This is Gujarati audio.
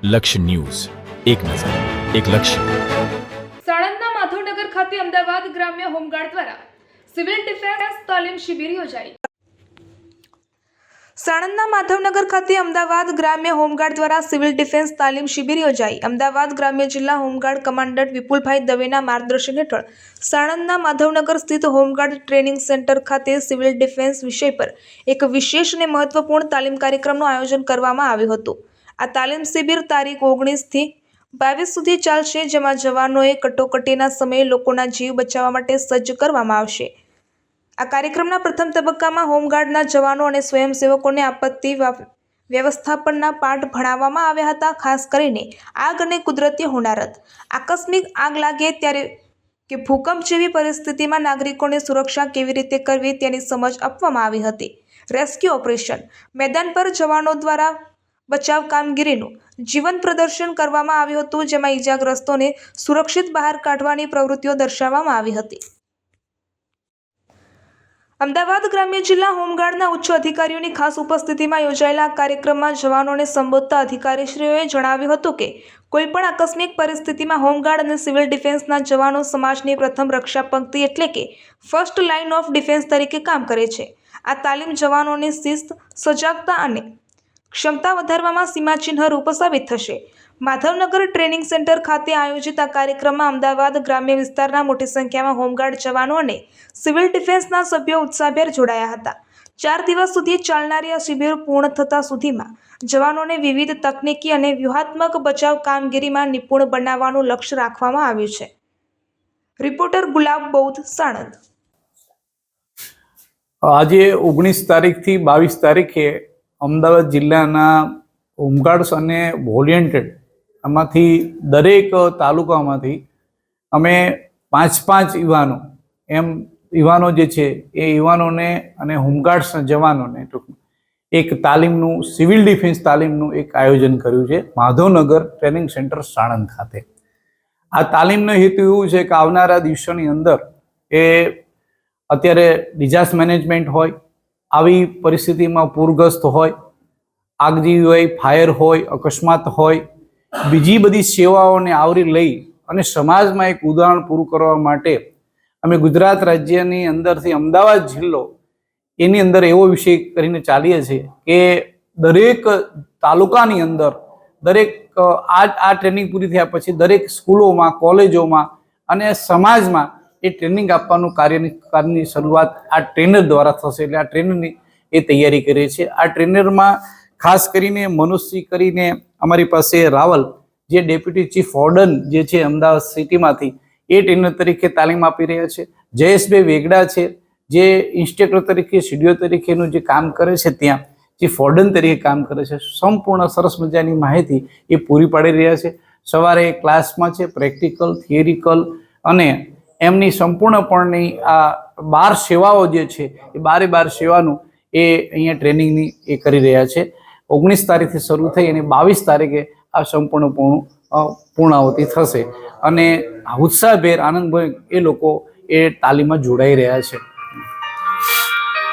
લક્ષ્ય ન્યૂઝ, એક નજર, એક લક્ષ્ય. સાણંદના માધવનગર ખાતે અમદાવાદ ગ્રામ્ય હોમગાર્ડ દ્વારા સિવિલ ડિફેન્સ તાલીમ શિબિર યોજાઈ. સાણંદના માધવનગર ખાતે અમદાવાદ ગ્રામ્ય હોમગાર્ડ દ્વારા સિવિલ ડિફેન્સ તાલીમ શિબિર યોજાઈ. અમદાવાદ ગ્રામ્ય જિલ્લા હોમગાર્ડ કમાન્ડન્ટ વિપુલભાઈ દવેના માર્ગદર્શન હેઠળ સાણંદના માધવનગર સ્થિત હોમગાર્ડ ટ્રેનિંગ સેન્ટર ખાતે સિવિલ ડિફેન્સ વિષય પર એક વિશેષ અને મહત્વપૂર્ણ તાલીમ કાર્યક્રમનું આયોજન કરવામાં આવ્યું હતું. આ તાલીમ શિબિર તારીખ 19 થી 22 સુધી ચાલશે, જેમાં જવાનોએ કટોકટીના સમયે લોકોના જીવ બચાવવા માટે સજ્જ કરવામાં આવશે. આ કાર્યક્રમના પ્રથમ તબક્કામાં હોમગાર્ડના જવાનો અને સ્વયંસેવકોને આપત્તિ વ્યવસ્થાપનના પાઠ ભણાવવામાં આવ્યા હતા. ખાસ કરીને આગ અને કુદરતી હોનારત, આકસ્મિક આગ લાગે ત્યારે કે ભૂકંપ જેવી પરિસ્થિતિમાં નાગરિકોની સુરક્ષા કેવી રીતે કરવી તેની સમજ આપવામાં આવી હતી. રેસ્ક્યુ ઓપરેશન મેદાન પર જવાનો દ્વારા બચાવ કામગીરીનું જીવંત પ્રદર્શન કરવામાં આવ્યું હતું, જેમાં ઈજાગ્રસ્તોને સુરક્ષિત બહાર કાઢવાની પ્રવૃત્તિઓ દર્શાવવામાં આવી હતી. અમદાવાદ ગ્રામ્ય જિલ્લા હોમગાર્ડના ઉચ્ચ અધિકારીઓની ખાસ ઉપસ્થિતિમાં યોજાયેલા કાર્યક્રમમાં જવાનોને સંબોધતા અધિકારીશ્રીઓએ જણાવ્યું હતું કે કોઈપણ આકસ્મિક પરિસ્થિતિમાં હોમગાર્ડ અને સિવિલ ડિફેન્સના જવાનો સમાજની પ્રથમ રક્ષા પંક્તિ એટલે કે ફર્સ્ટ લાઇન ઓફ ડિફેન્સ તરીકે કામ કરે છે. આ તાલીમ જવાનોની શિસ્ત, સજાગતા અને ક્ષમતા વધારવામાં સીમાચિહ્ન રૂપ સાબિત થશે. માધવનગર ટ્રેનિંગ સેન્ટર ખાતે આયોજિત આ કાર્યક્રમમાં અમદાવાદ ગ્રામ્ય વિસ્તારના મોટી સંખ્યામાં હોમગાર્ડ જવાનો અને સિવિલ ડિફેન્સના સભ્યો ઉત્સાહભેર જોડાયા હતા. 4 દિવસ સુધી ચાલનારી આ શિબિર પૂર્ણ થતા સુધીમાં જવાનોને વિવિધ તકનીકી અને વ્યૂહાત્મક બચાવ કામગીરીમાં નિપુણ બનાવવાનું લક્ષ્ય રાખવામાં આવ્યું છે. રિપોર્ટર ગુલાબ બૌદ્ધ, સાણંદ. આજે 19 તારીખથી 22 તારીખે અમદાવાદ જિલ્લાના હોમગાર્ડ્સ અને વોલેન્ટિયર આમાંથી દરેક તાલુકામાંથી અમે 5 યુવાનો જે છે એ યુવાનોને અને હોમગાર્ડ્સના જવાનોને એક તાલીમનું, સિવિલ ડિફેન્સ તાલીમનું એક આયોજન કર્યું છે માધવનગર ટ્રેનિંગ સેન્ટર સાણંદ ખાતે. આ તાલીમનો હેતુ એવું છે કે આવનારા દિવસોની અંદર એ અત્યારે ડિઝાસ્ટર મેનેજમેન્ટ હોય, આવી પરિસ્થિતિમાં પૂરગ્રસ્ત હોય, આગજી હોય, ફાયર હોય, અકસ્માત હોય, બીજી બધી સેવાઓને આવરી લઈ અને સમાજમાં એક ઉદાહરણ પૂરું કરવા માટે અમે ગુજરાત રાજ્યની અંદરથી અમદાવાદ જિલ્લો એની અંદર એવો વિષય કરીને ચાલીએ છીએ કે દરેક તાલુકાની અંદર દરેક આ ટ્રેનિંગ પૂરી થયા પછી દરેક સ્કૂલોમાં, કોલેજોમાં અને સમાજમાં એ ટ્રેનિંગ આપવાનું કાર્યની શરૂઆત આ ટ્રેનર દ્વારા થશે. એટલે આ ટ્રેનરની એ તૈયારી કરીએ છીએ. આ ટ્રેનરમાં ખાસ કરીને મનુષ્ય કરીને અમારી પાસે રાવલ, જે ડેપ્યુટી ચીફ વોર્ડન જે છે અમદાવાદ સિટીમાંથી, એ ટ્રેનર તરીકે તાલીમ આપી રહ્યા છે. જયેશભાઈ વેગડા છે, જે ઇન્સ્ટ્રક્ટર તરીકે, સીડીઓ તરીકેનું જે કામ કરે છે, ત્યાં ચીફ વોર્ડન તરીકે કામ કરે છે. સંપૂર્ણ સરસ મજાની માહિતી એ પૂરી પાડી રહ્યા છે. સવારે ક્લાસમાં છે, પ્રેક્ટિકલ, થિયરિકલ અને એમની સંપૂર્ણપણે આ 12 સેવાઓ જે છે એ 12 સેવાનું એ અહીંયા ટ્રેનિંગની એ કરી રહ્યા છે. 19 તારીખથી શરૂ થઈ અને 22 તારીખે આ પૂર્ણાહુતિ થશે અને ઉત્સાહભેર, આનંદભેર એ લોકો એ તાલીમમાં જોડાઈ રહ્યા છે.